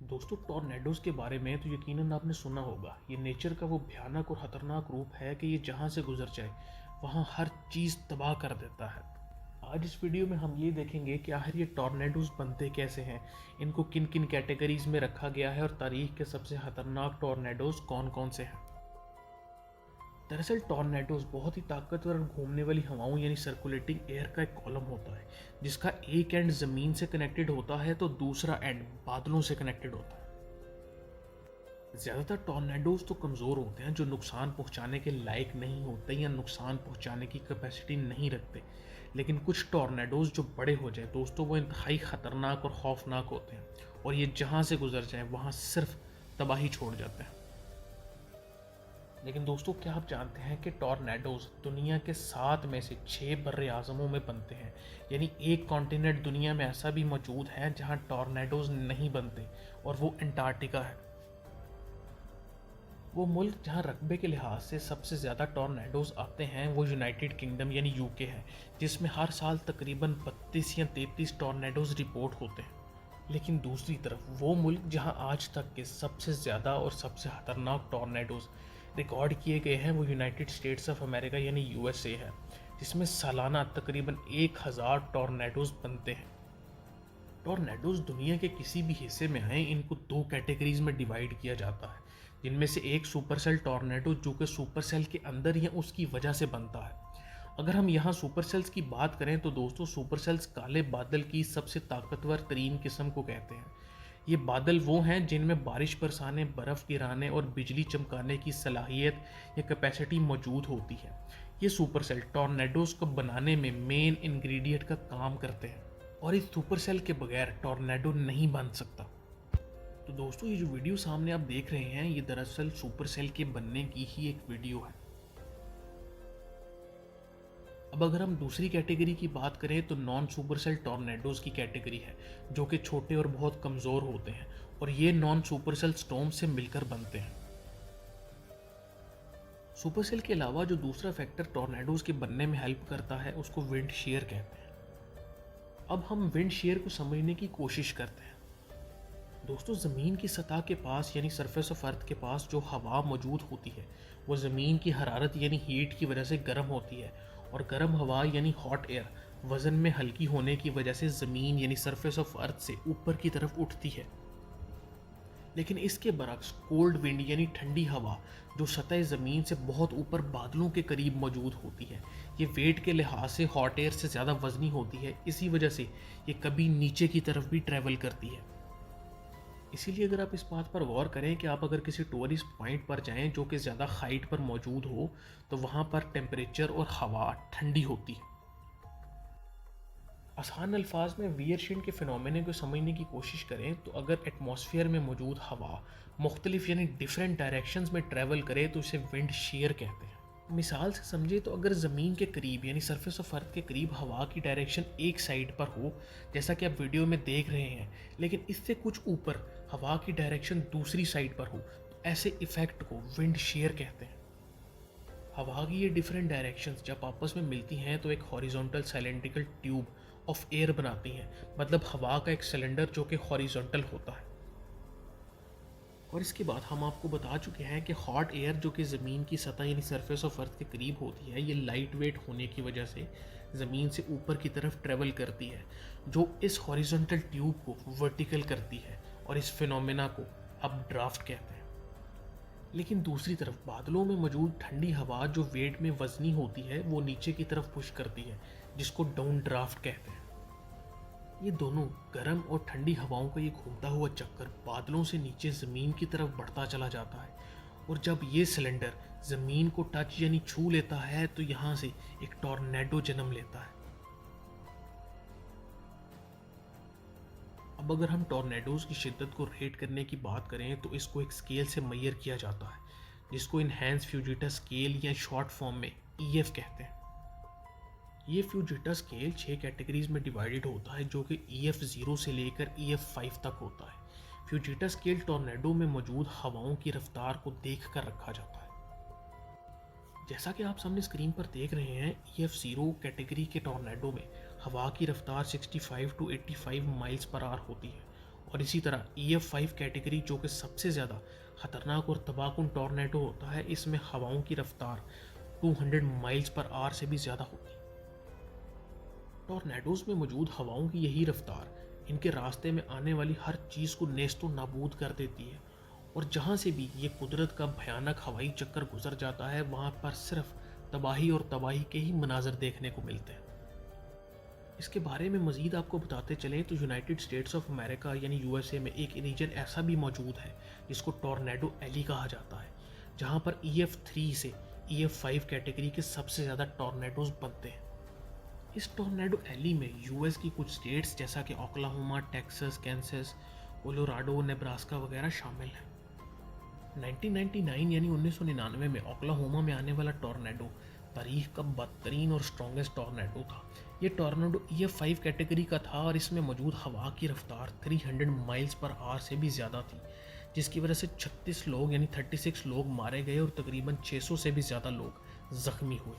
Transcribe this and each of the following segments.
दोस्तों, टॉर्नेडोज़ के बारे में तो यकीनन आपने सुना होगा। ये नेचर का वो भयानक और ख़तरनाक रूप है कि ये जहाँ से गुजर जाए वहाँ हर चीज़ तबाह कर देता है। आज इस वीडियो में हम ये देखेंगे कि आखिर ये टॉर्नेडोज़ बनते कैसे हैं, इनको किन किन कैटेगरीज में रखा गया है और तारीख के सबसे ख़तरनाक टॉर्नेडोज़ कौन कौन से हैं। दरअसल टॉर्नेडोज़ बहुत ही ताकतवर और घूमने वाली हवाओं यानी सर्कुलेटिंग एयर का एक कॉलम होता है, जिसका एक एंड ज़मीन से कनेक्टेड होता है तो दूसरा एंड बादलों से कनेक्टेड होता है। ज़्यादातर टॉर्नेडोज़ तो कमज़ोर होते हैं, जो नुकसान पहुंचाने के लायक नहीं होते या नुकसान पहुंचाने की कैपेसिटी नहीं रखते। लेकिन कुछ टॉर्नेडोज़ जो बड़े हो जाए दोस्तों, वो इंतहाई ख़तरनाक और खौफनाक होते हैं और ये जहाँ से गुजर जाए वहाँ सिर्फ तबाही छोड़ जाते हैं। लेकिन दोस्तों, क्या आप जानते हैं कि टॉर्नेडोज़ दुनिया के 7 में से 6 बर्रे आज़मों में बनते हैं। यानी एक कॉन्टिनेंट दुनिया में ऐसा भी मौजूद है जहां टॉर्नेडोज़ नहीं बनते, और वो अंटार्कटिका है। वो मुल्क जहां रकबे के लिहाज से सबसे ज़्यादा टॉर्नेडोज़ आते हैं वो यूनाइटेड किंगडम यानी यूके है, जिसमें हर साल तकरीबन 32 या 33 टॉर्नेडोज़ रिपोर्ट होते हैं। लेकिन दूसरी तरफ वो मुल्क जहां आज तक के सबसे ज़्यादा और सबसे ख़तरनाक टॉर्नेडोज़ रिकॉर्ड किए गए हैं वो यूनाइटेड स्टेट्स ऑफ अमेरिका यानी यूएसए है, जिसमें सालाना तकरीबन 1000 टॉर्नेडोज़ बनते हैं। टॉर्नेडोज़ दुनिया के किसी भी हिस्से में आए, इनको 2 कैटेगरीज में डिवाइड किया जाता है, जिनमें से एक सुपरसेल टॉर्नेडो जो कि सुपरसेल के अंदर या उसकी वजह से बनता है। अगर हम यहाँ सुपरसेल्स की बात करें तो दोस्तों, सुपरसेल्स काले बादल की सबसे ताकतवर तरीन किस्म को कहते हैं। ये बादल वो हैं जिनमें बारिश बरसाने, बर्फ़ गिराने और बिजली चमकाने की सलाहियत या कैपेसिटी मौजूद होती है। ये सुपरसेल टॉर्नेडोज़ को बनाने में मेन इंग्रेडिएंट का काम करते हैं, और इस सुपरसेल के बगैर टॉर्नेडो नहीं बन सकता। तो दोस्तों, ये जो वीडियो सामने आप देख रहे हैं ये दरअसल सुपरसेल के बनने की ही एक वीडियो है। अब अगर हम दूसरी कैटेगरी की बात करें तो नॉन सुपरसेल टॉर्नेडोज़ की कैटेगरी है, जो कि छोटे और बहुत कमज़ोर होते हैं, और ये नॉन सुपरसेल स्टॉर्म से मिलकर बनते हैं। सुपरसेल के अलावा जो दूसरा फैक्टर टॉर्नेडोज़ के बनने में हेल्प करता है उसको विंड शेयर कहते हैं। अब हम विंड शेयर को समझने की कोशिश करते हैं। दोस्तों, ज़मीन की सतह के पास यानी सरफेस ऑफ अर्थ के पास जो हवा मौजूद होती है वो ज़मीन की हरारत यानी हीट की वजह से गर्म होती है, और गर्म हवा यानी हॉट एयर वज़न में हल्की होने की वजह से ज़मीन यानी सरफेस ऑफ अर्थ से ऊपर की तरफ उठती है। लेकिन इसके बरक्स कोल्ड विंड यानी ठंडी हवा जो सतह ज़मीन से बहुत ऊपर बादलों के करीब मौजूद होती है, ये वेट के लिहाज से हॉट एयर से ज़्यादा वज़नी होती है। इसी वजह से ये कभी नीचे की तरफ भी ट्रैवल करती है। इसीलिए अगर आप इस बात पर गौर करें कि आप अगर किसी टूरिस्ट पॉइंट पर जाएं जो कि ज़्यादा हाइट पर मौजूद हो, तो वहाँ पर टेम्परेचर और हवा ठंडी होती है। आसान अल्फाज में वियरशिंड के फिनोमेना को समझने की कोशिश करें तो अगर एटमॉस्फेयर में मौजूद हवा मुख्तलिफ यानी डिफरेंट डायरेक्शंस में ट्रैवल करे तो इसे विंड शेयर कहते हैं। मिसाल से समझे तो अगर ज़मीन के करीब यानी सरफेस ऑफ अर्थ के करीब हवा की डायरेक्शन एक साइड पर हो, जैसा कि आप वीडियो में देख रहे हैं, लेकिन इससे कुछ ऊपर हवा की डायरेक्शन दूसरी साइड पर हो, तो ऐसे इफेक्ट को विंड शेयर कहते हैं। हवा की ये डिफरेंट डायरेक्शंस जब आपस में मिलती हैं तो एक horizontal cylindrical tube of air बनाती हैं, मतलब हवा का एक सिलेंडर जो कि हॉरिजॉन्टल होता है। और इसके बाद हम आपको बता चुके हैं कि हॉट एयर जो कि ज़मीन की सतह यानी सरफेस ऑफ अर्थ के करीब होती है, ये लाइट वेट होने की वजह से ज़मीन से ऊपर की तरफ ट्रेवल करती है, जो इस हॉरिजॉन्टल ट्यूब को वर्टिकल करती है, और इस फिनोमेना को अपड्राफ्ट कहते हैं। लेकिन दूसरी तरफ बादलों में मौजूद ठंडी हवा जो वेट में वजनी होती है वो नीचे की तरफ पुश करती है, जिसको डाउन ड्राफ्ट कहते हैं। ये दोनों गर्म और ठंडी हवाओं का ये घूमता हुआ चक्कर बादलों से नीचे ज़मीन की तरफ बढ़ता चला जाता है, और जब ये सिलेंडर ज़मीन को टच यानी छू लेता है तो यहाँ से एक टॉर्नेडो जन्म लेता है। अब अगर हम टॉर्नेडोज़ की शिद्दत को रेट करने की बात करें तो इसको एक स्केल से मेजर किया जाता है, जिसको इन्हेंस फ्यूजिटा स्केल या शॉर्ट फॉर्म में EF कहते हैं। ये फ्यूजिटा स्केल 6 कैटेगरीज में डिवाइडेड होता है, जो कि EF0 से लेकर EF5 तक होता है। फ्यूजिटा स्केल टॉर्नेडो में मौजूद हवाओं की रफ्तार को देख कर रखा जाता है। जैसा कि आप सामने स्क्रीन पर देख रहे हैं, EF0 कैटेगरी के टॉर्नेडो में हवा की रफ्तार 65 to 85 माइल्स पर आवर होती है, और इसी तरह EF5 कैटेगरी जो कि सबसे ज़्यादा ख़तरनाक और तबाहकुन टॉर्नेडो होता है, इसमें हवाओं की रफ्तार 200 माइल्स पर आवर से भी ज़्यादा होती है। टॉर्नेडोज़ में मौजूद हवाओं की यही रफ्तार इनके रास्ते में आने वाली हर चीज़ को नेस्तो नाबूद कर देती है, और जहाँ से भी ये कुदरत का भयानक हवाई चक्कर गुजर जाता है वहाँ पर सिर्फ तबाही और तबाही के ही मनाजर देखने को मिलते हैं। इसके बारे में मज़ीद आपको बताते चलें तो यूनाइटेड स्टेट्स ऑफ अमेरिका यानी USA में एक रीजन ऐसा भी मौजूद है जिसको टॉर्नेडो एली कहा जाता है, जहाँ पर EF3 से EF5 कैटेगरी के सबसे ज़्यादा टॉर्नेडोज़ बनते हैं। इस टॉर्नेडो एली में US की कुछ स्टेट्स जैसा कि Oklahoma, Texas, Kansas, Colorado, Nebraska वगैरह शामिल हैं। 1999 यानी 1999 में ओक्लाहोमा में आने वाला टॉर्नेडो तारीख का बदतरीन और स्ट्रॉन्गेस्ट टॉर्नेडो था। ये टॉर्नेडो EF5 कैटेगरी का था और इसमें मौजूद हवा की रफ्तार 300 माइल्स पर आवर से भी ज़्यादा थी, जिसकी वजह से 36 लोग यानी 36 लोग मारे गए और तकरीबन 600 से भी ज़्यादा लोग ज़ख्मी हुए।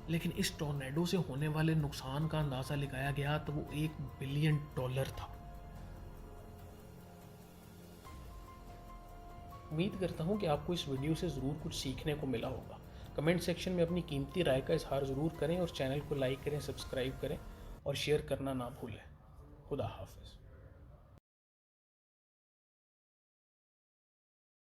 लेकिन इस टॉर्नेडो से होने वाले नुकसान का अंदाज़ा लगाया गया तो वो $1 बिलियन था। उम्मीद करता हूँ कि आपको इस वीडियो से ज़रूर कुछ सीखने को मिला होगा। कमेंट सेक्शन में अपनी कीमती राय का इजहार ज़रूर करें और चैनल को लाइक करें, सब्सक्राइब करें और शेयर करना ना भूलें। खुदा हाफिज़।